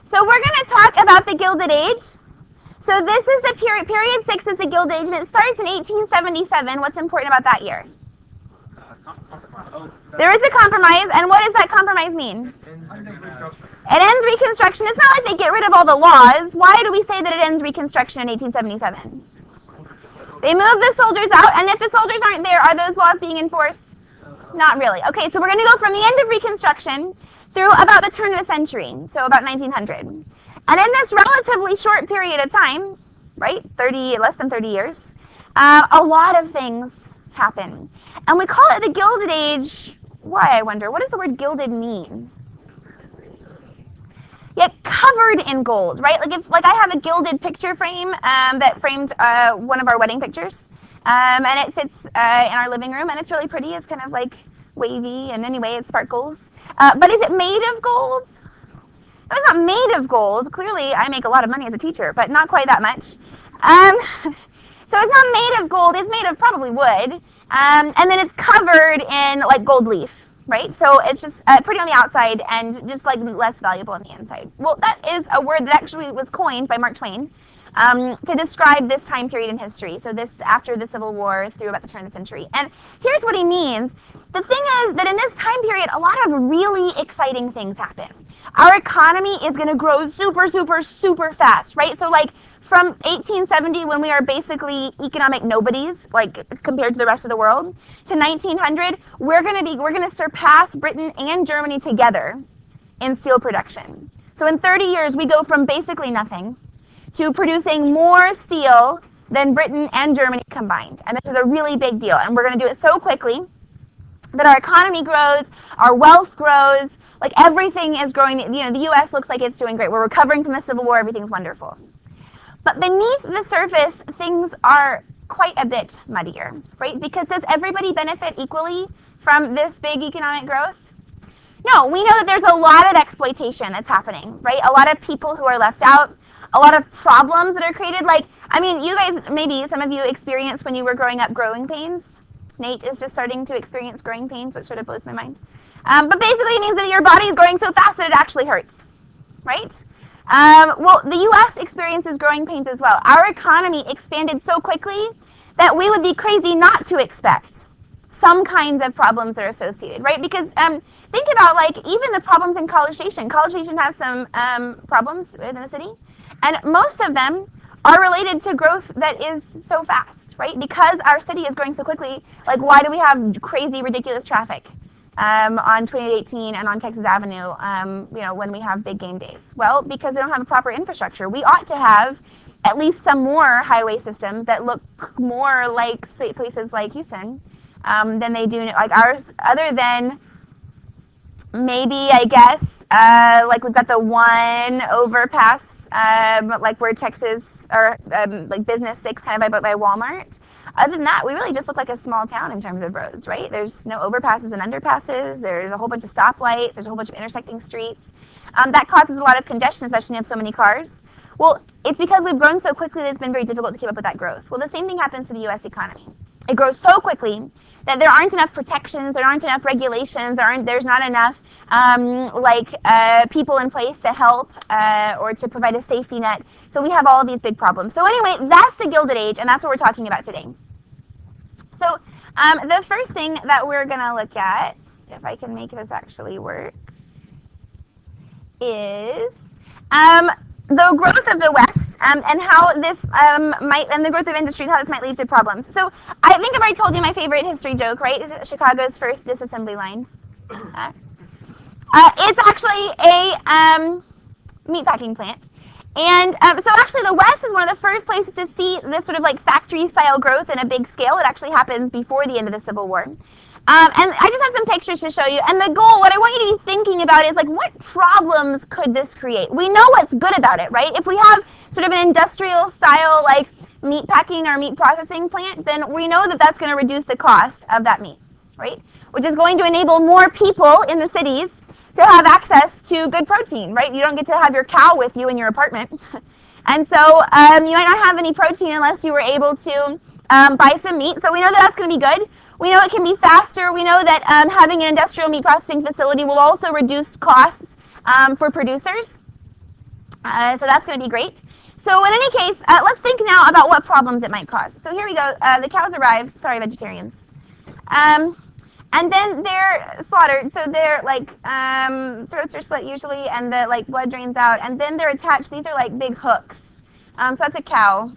So we're going to talk about the Gilded Age. So this is the period 6 is the Gilded Age, and it starts in 1877. What's important about that year? There is a compromise, and what does that compromise mean? It ends Reconstruction. It's not like they get rid of all the laws. Why do we say that it ends Reconstruction in 1877? They move the soldiers out, and if the soldiers aren't there, are those laws being enforced? Not really. Okay, so we're going to go from the end of Reconstruction through about the turn of the century, so about 1900. And in this relatively short period of time, right, less than 30 years, a lot of things happen. And we call it the Gilded Age. Why, I wonder? What does the word gilded mean? Yeah, covered in gold, right? Like I have a gilded picture frame that framed one of our wedding pictures, and it sits in our living room, and it's really pretty. It's kind of like wavy, and anyway, it sparkles. But is it made of gold? No, it's not made of gold. Clearly, I make a lot of money as a teacher, but not quite that much. So it's not made of gold. It's made of probably wood, and then it's covered in like gold leaf. Right, so it's just pretty on the outside and just like less valuable on the inside. Well, that is a word that actually was coined by Mark Twain to describe this time period in history. So this after the Civil War through about the turn of the century. And here's what he means. The thing is that in this time period, a lot of really exciting things happen. Our economy is going to grow super, super, super fast, right? So like from 1870, when we are basically economic nobodies, like compared to the rest of the world, to 1900, we're going to surpass Britain and Germany together in steel production. So in 30 years, we go from basically nothing to producing more steel than Britain and Germany combined. And this is a really big deal. And we're going to do it so quickly that our economy grows, our wealth grows, like everything is growing. You know, the U.S. looks like it's doing great. We're recovering from the Civil War. Everything's wonderful. But beneath the surface, things are quite a bit muddier, right? Because does everybody benefit equally from this big economic growth? No, we know that there's a lot of exploitation that's happening, right? A lot of people who are left out, a lot of problems that are created. Like, I mean, you guys, maybe some of you experienced when you were growing up growing pains. Nate is just starting to experience growing pains, which sort of blows my mind. But basically it means that your body is growing so fast that it actually hurts, right? Well, the U.S. experiences growing pains as well. Our economy expanded so quickly that we would be crazy not to expect some kinds of problems that are associated, right? Because think about like even the problems in College Station. College Station has some problems within the city, and most of them are related to growth that is so fast, right? Because our city is growing so quickly, like why do we have crazy, ridiculous traffic on 2818 and on Texas Avenue, you know, when we have big game days? Well, because we don't have a proper infrastructure. We ought to have at least some more highway systems that look more like places like Houston than they do like ours, other than maybe, I guess, like we've got the one overpass, like where Texas, or like Business 6 kind of by Walmart. Other than that, we really just look like a small town in terms of roads, right? There's no overpasses and underpasses. There's a whole bunch of stoplights. There's a whole bunch of intersecting streets. That causes a lot of congestion, especially when you have so many cars. Well, it's because we've grown so quickly that it's been very difficult to keep up with that growth. Well, the same thing happens to the U.S. economy. It grows so quickly that there aren't enough protections, there aren't enough regulations, there's not enough people in place to help or to provide a safety net. So we have all these big problems. So anyway, that's the Gilded Age, and that's what we're talking about today. So the first thing that we're going to look at, if I can make this actually work, is the growth of the West and how this and the growth of industry and how this might lead to problems. So I think I've already told you my favorite history joke, right? Chicago's first disassembly line. It's actually a meatpacking plant. And so actually the West is one of the first places to see this sort of like factory-style growth in a big scale. It actually happens before the end of the Civil War. And I just have some pictures to show you. And the goal, what I want you to be thinking about is like, what problems could this create? We know what's good about it, right? If we have sort of an industrial style like meat packing or meat processing plant, then we know that that's going to reduce the cost of that meat, right? Which is going to enable more people in the cities to have access to good protein, right? You don't get to have your cow with you in your apartment. And so you might not have any protein unless you were able to buy some meat. So we know that that's going to be good. We know it can be faster. We know that having an industrial meat processing facility will also reduce costs for producers. So that's going to be great. So in any case, let's think now about what problems it might cause. So here we go. The cows arrive. Sorry, vegetarians. And then they're slaughtered. So they're like throats are slit usually, and the like blood drains out. And then they're attached. These are like big hooks. So that's a cow.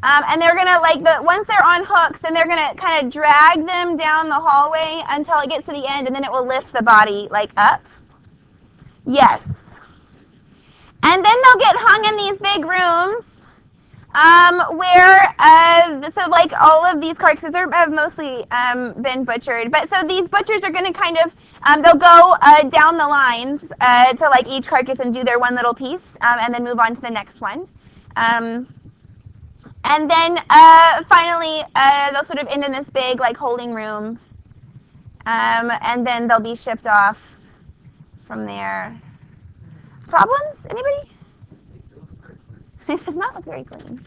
And they're gonna once they're on hooks, then they're gonna kind of drag them down the hallway until it gets to the end, and then it will lift the body like up. Yes. And then they'll get hung in these big rooms so like all of these carcasses have mostly been butchered. But so these butchers are going to kind of, they'll go down the lines to like each carcass and do their one little piece and then move on to the next one. And then finally they'll sort of end in this big like holding room. And then they'll be shipped off from there. Problems? Anybody? It does not look very clean.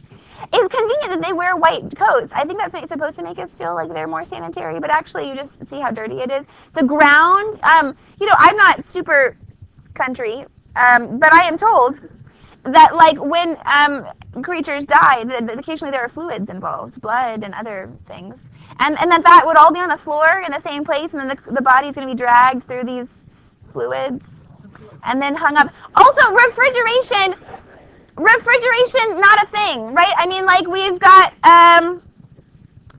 It's convenient that they wear white coats. I think that's supposed to make us feel like they're more sanitary, but actually you just see how dirty it is. The ground, I'm not super country, but I am told that like when creatures die, occasionally there are fluids involved, blood and other things. And that would all be on the floor in the same place, and then the body's going to be dragged through these fluids and then hung up. Also, refrigeration, not a thing, right? I mean, like we've got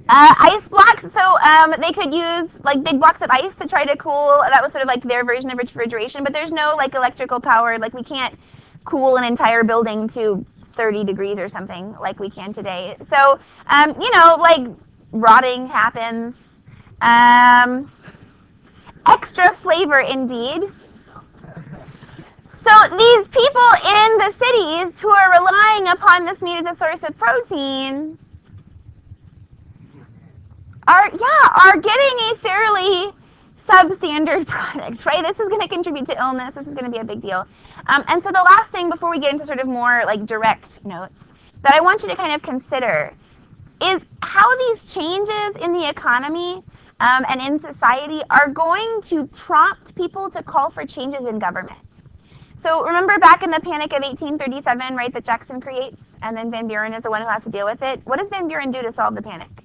ice blocks, so they could use like big blocks of ice to try to cool. That was sort of like their version of refrigeration, but there's no like electrical power. Like we can't cool an entire building to 30 degrees or something like we can today. So, like rotting happens. Extra flavor indeed. So these people in the cities who are relying upon this meat as a source of protein are getting a fairly substandard product, right? This is going to contribute to illness. This is going to be a big deal. And so the last thing before we get into sort of more like direct notes that I want you to kind of consider is how these changes in the economy and in society are going to prompt people to call for changes in government. So remember back in the Panic of 1837, right, that Jackson creates, and then Van Buren is the one who has to deal with it. What does Van Buren do to solve the panic?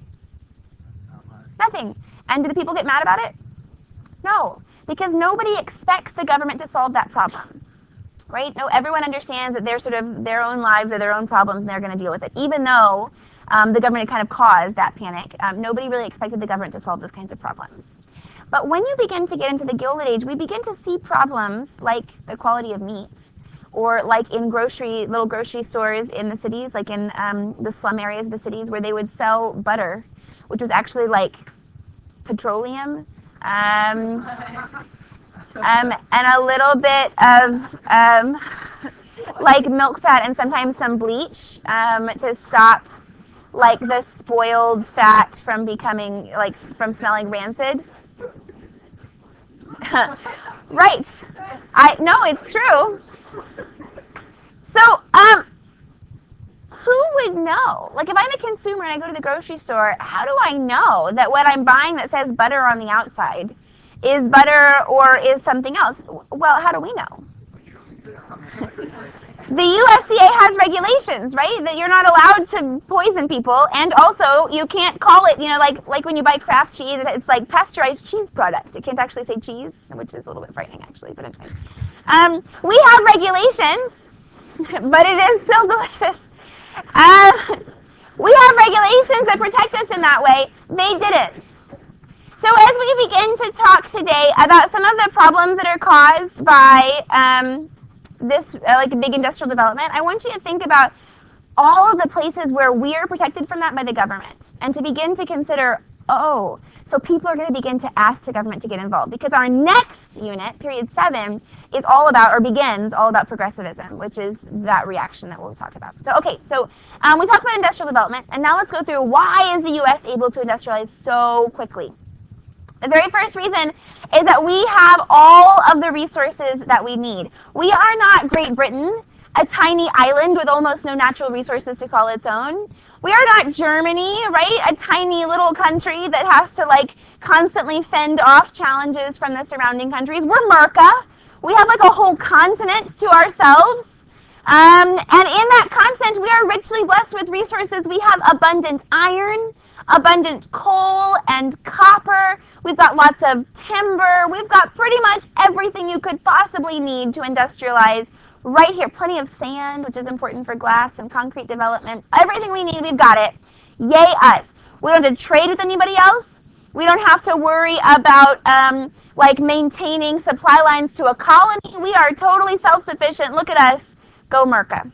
Nothing. And do the people get mad about it? No, because nobody expects the government to solve that problem, right? No, everyone understands that they're sort of their own lives or their own problems, and they're going to deal with it, even though the government kind of caused that panic. Nobody really expected the government to solve those kinds of problems. But when you begin to get into the Gilded Age, we begin to see problems like the quality of meat, or like in little grocery stores in the cities, like in the slum areas of the cities, where they would sell butter, which was actually like petroleum, and a little bit of like milk fat and sometimes some bleach to stop like the spoiled fat from becoming from smelling rancid. Right. No, it's true. So, who would know? Like, if I'm a consumer and I go to the grocery store, how do I know that what I'm buying that says butter on the outside is butter or is something else? Well, how do we know? The USDA has regulations, right? That you're not allowed to poison people, and also you can't call it, like when you buy Kraft cheese, it's like pasteurized cheese product. It can't actually say cheese, which is a little bit frightening actually, but anyway. We have regulations, but it is still delicious. We have regulations that protect us in that way. They didn't. So as we begin to talk today about some of the problems that are caused by this big industrial development, I want you to think about all of the places where we're protected from that by the government, and to begin to consider, so people are going to begin to ask the government to get involved, because our next unit, period 7, is begins all about progressivism, which is that reaction that we'll talk about. So we talked about industrial development, and now let's go through why is the U.S. able to industrialize so quickly. The very first reason is that we have all of the resources that we need. We are not Great Britain, a tiny island with almost no natural resources to call its own. We are not Germany, right? A tiny little country that has to constantly fend off challenges from the surrounding countries. We're Merca. We have a whole continent to ourselves. And in that continent, we are richly blessed with resources. We have abundant iron, abundant coal and copper. We've got lots of timber. We've got pretty much everything you could possibly need to industrialize right here. Plenty of sand, which is important for glass and concrete development. Everything we need, we've got it. Yay us. We don't have to trade with anybody else. We don't have to worry about like maintaining supply lines to a colony. We are totally self-sufficient. Look at us. Go Merca.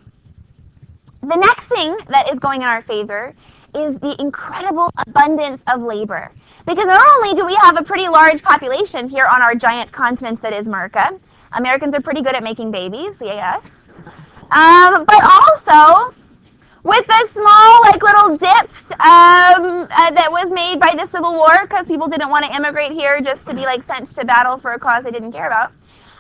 The next thing that is going in our favor is the incredible abundance of labor. Because not only do we have a pretty large population here on our giant continent that is Merca, Americans are pretty good at making babies, yes. But also, with the small, like, little dip that was made by the Civil War, because people didn't want to immigrate here just to be, like, sent to battle for a cause they didn't care about.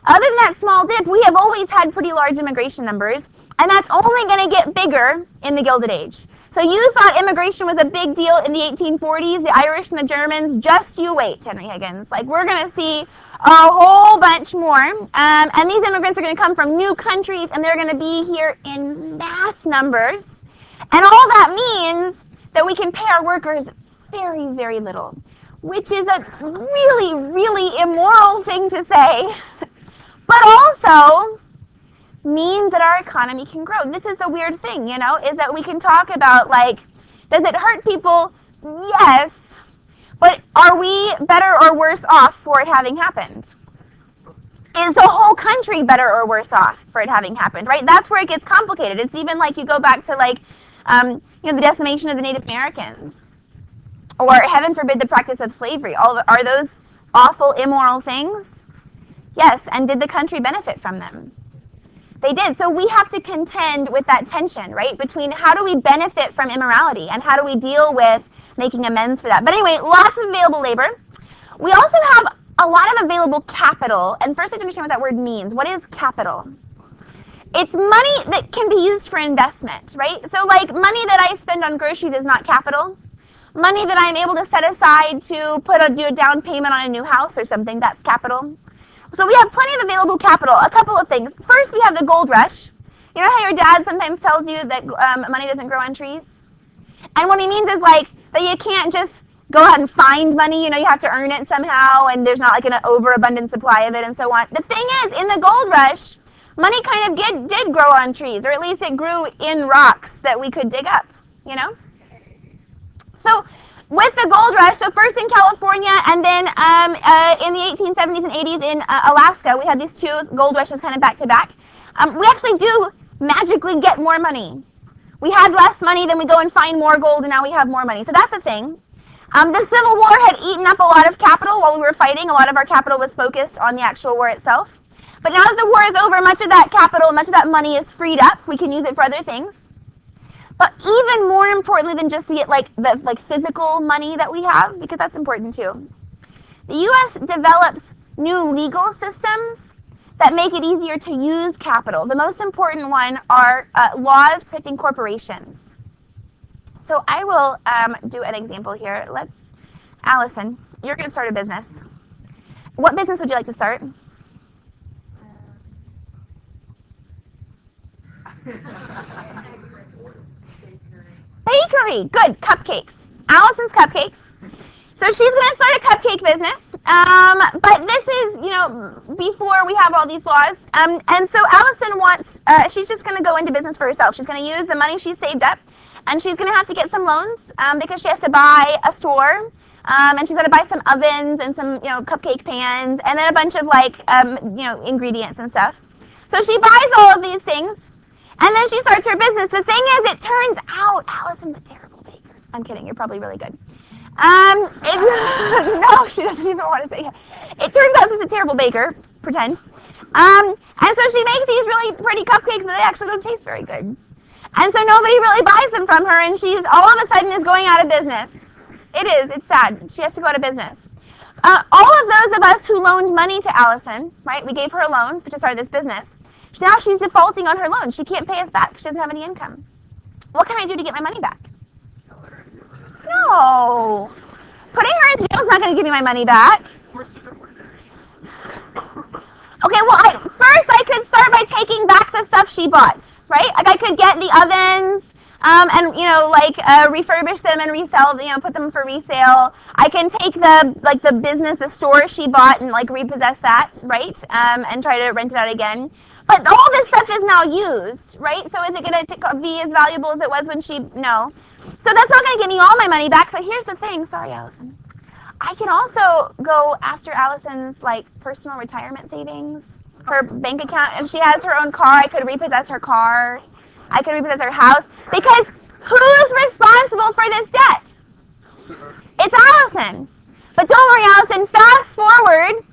Other than that small dip, we have always had pretty large immigration numbers, and that's only going to get bigger in the Gilded Age. So you thought immigration was a big deal in the 1840s, the Irish and the Germans. Just you wait, Henry Higgins. Like, we're going to see a whole bunch more. And these immigrants are going to come from new countries, and they're going to be here in mass numbers. And all that means that we can pay our workers very, very little, which is a really, really immoral thing to say, but also means that our economy can grow. This is a weird thing, you know, is that we can talk about, like, does it hurt people? Yes. But are we better or worse off for it having happened? Is the whole country better or worse off for it having happened, right? That's where it gets complicated. It's even like you go back to, like, you know, the decimation of the Native Americans, or heaven forbid the practice of slavery. Are those awful, immoral things? Yes, and did the country benefit from them? They did. So we have to contend with that tension, right, between how do we benefit from immorality and how do we deal with making amends for that. But anyway, lots of available labor. We also have a lot of available capital. And first, I have to understand what that word means. What is capital? It's money that can be used for investment, right? So, like, money that I spend on groceries is not capital. Money that I'm able to set aside to do a down payment on a new house or something, that's capital. So we have plenty of available capital. A couple of things. First, we have the gold rush. You know how your dad sometimes tells you that money doesn't grow on trees? And what he means is, like, that you can't just go out and find money. You know, you have to earn it somehow, and there's not, like, an overabundant supply of it and so on. The thing is, in the gold rush, money kind of did grow on trees, or at least it grew in rocks that we could dig up, you know? So with the gold rush, so first in California, and then in the 1870s and 80s in Alaska, we had these two gold rushes kind of back to back. We actually do magically get more money. We had less money, then we go and find more gold, and now we have more money. So that's a thing. The Civil War had eaten up a lot of capital while we were fighting. A lot of our capital was focused on the actual war itself. But now that the war is over, much of that capital, much of that money is freed up. We can use it for other things. But even more importantly than just the physical money that we have, because that's important too, the U.S. develops new legal systems that make it easier to use capital. The most important one are laws protecting corporations. So I will do an example here. Allison, you're going to start a business. What business would you like to start? Bakery. Good. Cupcakes. Allison's Cupcakes. So she's going to start a cupcake business. But this is, you know, before we have all these laws. And so Allison wants, she's just going to go into business for herself. She's going to use the money she's saved up. And she's going to have to get some loans because she has to buy a store. And she's got to buy some ovens and some, you know, cupcake pans. And then a bunch of, like, you know, ingredients and stuff. So she buys all of these things. And then she starts her business. The thing is, it turns out Allison's a terrible baker. I'm kidding. You're probably really good. No, she doesn't even want to say it. It turns out she's a terrible baker. Pretend. And so she makes these really pretty cupcakes, but they actually don't taste very good. And so nobody really buys them from her, and she's all of a sudden is going out of business. It is. It's sad. She has to go out of business. All of those of us who loaned money to Allison, right, we gave her a loan to start this business. Now she's defaulting on her loan. She can't pay us back. She doesn't have any income. What can I do to get my money back? No. Putting her in jail is not going to give me my money back. Okay, well, first I could start by taking back the stuff she bought. right? Like I could get the ovens and refurbish them and resell, put them for resale. I can take the business, the store she bought, and like repossess that, right? And try to rent it out again. But all this stuff is now used, right? So is it going to be as valuable as it was when she? No. So that's not going to give me all my money back. So here's the thing. Sorry, Allison. I can also go after Allison's like personal retirement savings, her bank account. If she has her own car, I could repossess her car. I could repossess her house. Because who's responsible for this debt? It's Allison. But don't worry, Allison. Fast forward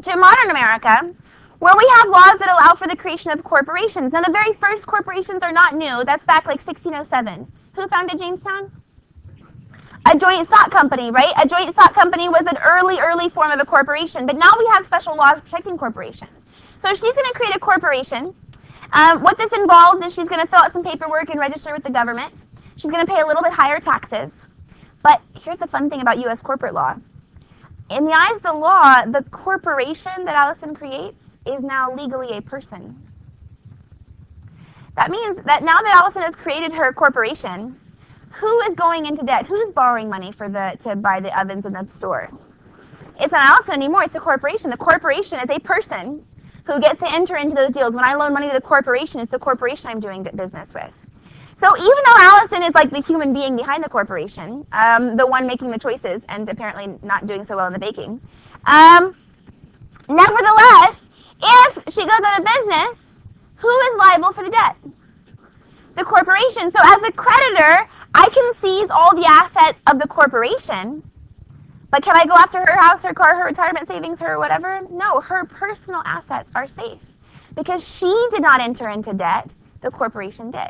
to modern America, where we have laws that allow for the creation of corporations. Now, the very first corporations are not new. That's back like 1607. Who founded Jamestown? A joint stock company, right? A joint stock company was an early form of a corporation. But now we have special laws protecting corporations. So she's going to create a corporation. What this involves is she's going to fill out some paperwork and register with the government. She's going to pay a little bit higher taxes. But here's the fun thing about U.S. corporate law. In the eyes of the law, the corporation that Allison creates is now legally a person. That means that now that Allison has created her corporation, who is going into debt? Who's borrowing money to buy the ovens in the store? It's not Allison anymore, it's the corporation. The corporation is a person who gets to enter into those deals. When I loan money to the corporation, it's the corporation I'm doing business with. So even though Allison is like the human being behind the corporation, the one making the choices and apparently not doing so well in the baking, nevertheless, if she goes out of business, who is liable for the debt? The corporation. So as a creditor, I can seize all the assets of the corporation, but can I go after her house, her car, her retirement savings, her whatever? No, her personal assets are safe because she did not enter into debt, the corporation did.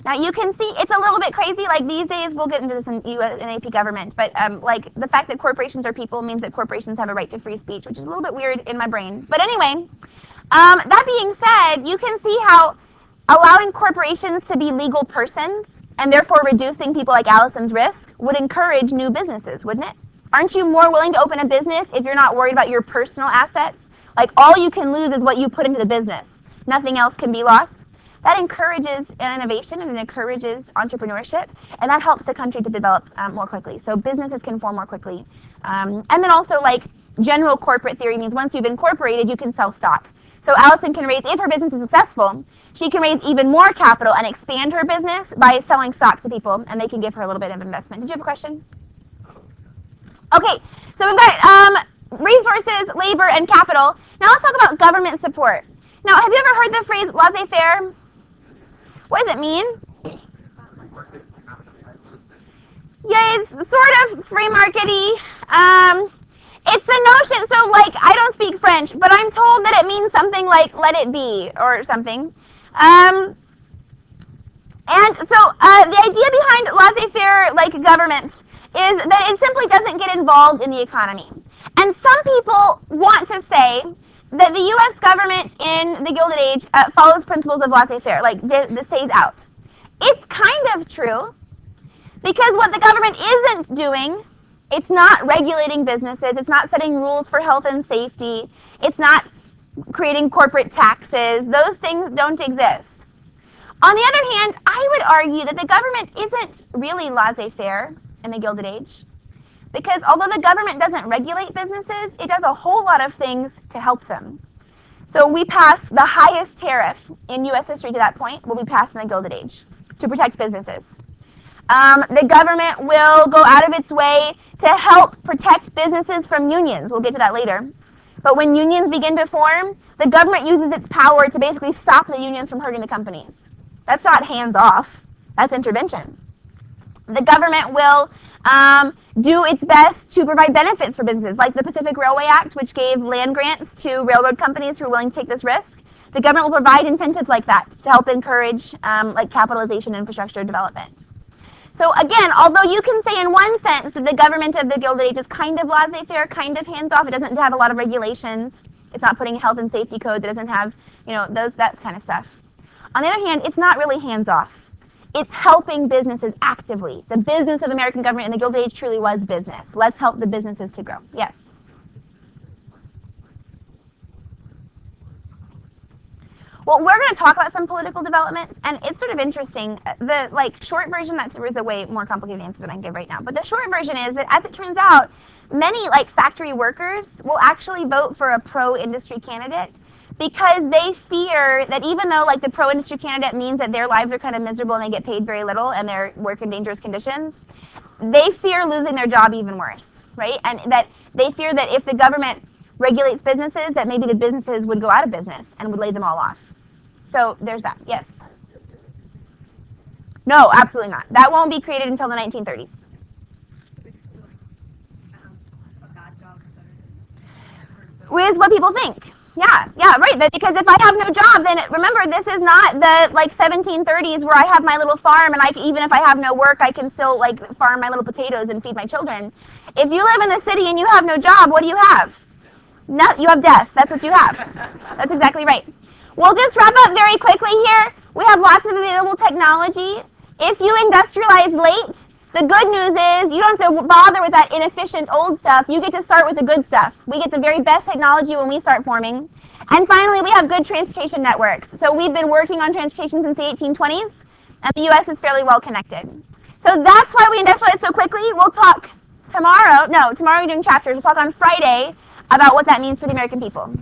Now you can see it's a little bit crazy. Like these days, we'll get into this in US and AP government, but like the fact that corporations are people means that corporations have a right to free speech, which is a little bit weird in my brain. But anyway, that being said, you can see how allowing corporations to be legal persons and therefore reducing people like Allison's risk would encourage new businesses, wouldn't it? Aren't you more willing to open a business if you're not worried about your personal assets? Like all you can lose is what you put into the business. Nothing else can be lost. That encourages innovation and it encourages entrepreneurship, and that helps the country to develop more quickly. So businesses can form more quickly. And then also like general corporate theory means once you've incorporated, you can sell stock. So Allison can raise, if her business is successful, she can raise even more capital and expand her business by selling stock to people, and they can give her a little bit of investment. Did you have a question? Okay, so we've got resources, labor, and capital. Now let's talk about government support. Now, have you ever heard the phrase laissez-faire? What does it mean? Yeah, it's sort of free market-y. It's the notion, so like, I don't speak French, but I'm told that it means something like let it be or something. And so the idea behind laissez-faire like government is that it simply doesn't get involved in the economy. And some people want to say that the U.S. government in the Gilded Age follows principles of laissez-faire, like this stays out. It's kind of true, because what the government isn't doing, it's not regulating businesses, it's not setting rules for health and safety, it's not creating corporate taxes, those things don't exist. On the other hand, I would argue that the government isn't really laissez-faire in the Gilded Age. Because although the government doesn't regulate businesses, it does a whole lot of things to help them. So we passed the highest tariff in U.S. history to that point, will be passed in the Gilded Age to protect businesses. The government will go out of its way to help protect businesses from unions. We'll get to that later. But when unions begin to form, the government uses its power to basically stop the unions from hurting the companies. That's not hands off, that's intervention. The government will do its best to provide benefits for businesses, like the Pacific Railway Act, which gave land grants to railroad companies who are willing to take this risk. The government will provide incentives like that to help encourage like capitalization and infrastructure development. So again, although you can say in one sense that the government of the Gilded Age is kind of laissez-faire, kind of hands-off, it doesn't have a lot of regulations, it's not putting health and safety codes, it doesn't have, that kind of stuff. On the other hand, it's not really hands-off. It's helping businesses actively. The business of the American government in the Gilded Age truly was business. Let's help the businesses to grow. Yes? Well, we're going to talk about some political developments, and it's sort of interesting. The short version, that is a way more complicated answer than I can give right now. But the short version is that, as it turns out, many factory workers will actually vote for a pro-industry candidate because they fear that even though the pro-industry candidate means that their lives are kind of miserable and they get paid very little and they work in dangerous conditions, they fear losing their job even worse, right? And that they fear that if the government regulates businesses, that maybe the businesses would go out of business and would lay them all off. So there's that. Yes? No, absolutely not. That won't be created until the 1930s. With what people think. Yeah, right. Because if I have no job, then remember, this is not the 1730s where I have my little farm and even if I have no work, I can still farm my little potatoes and feed my children. If you live in the city and you have no job, what do you have? No, you have death. That's what you have. That's exactly right. We'll just wrap up very quickly here. We have lots of available technology. If you industrialize late, the good news is you don't have to bother with that inefficient old stuff. You get to start with the good stuff. We get the very best technology when we start forming. And finally, we have good transportation networks. So we've been working on transportation since the 1820s, and the U.S. is fairly well connected. So that's why we industrialize so quickly. We'll talk tomorrow. No, tomorrow we're doing chapters. We'll talk on Friday about what that means for the American people.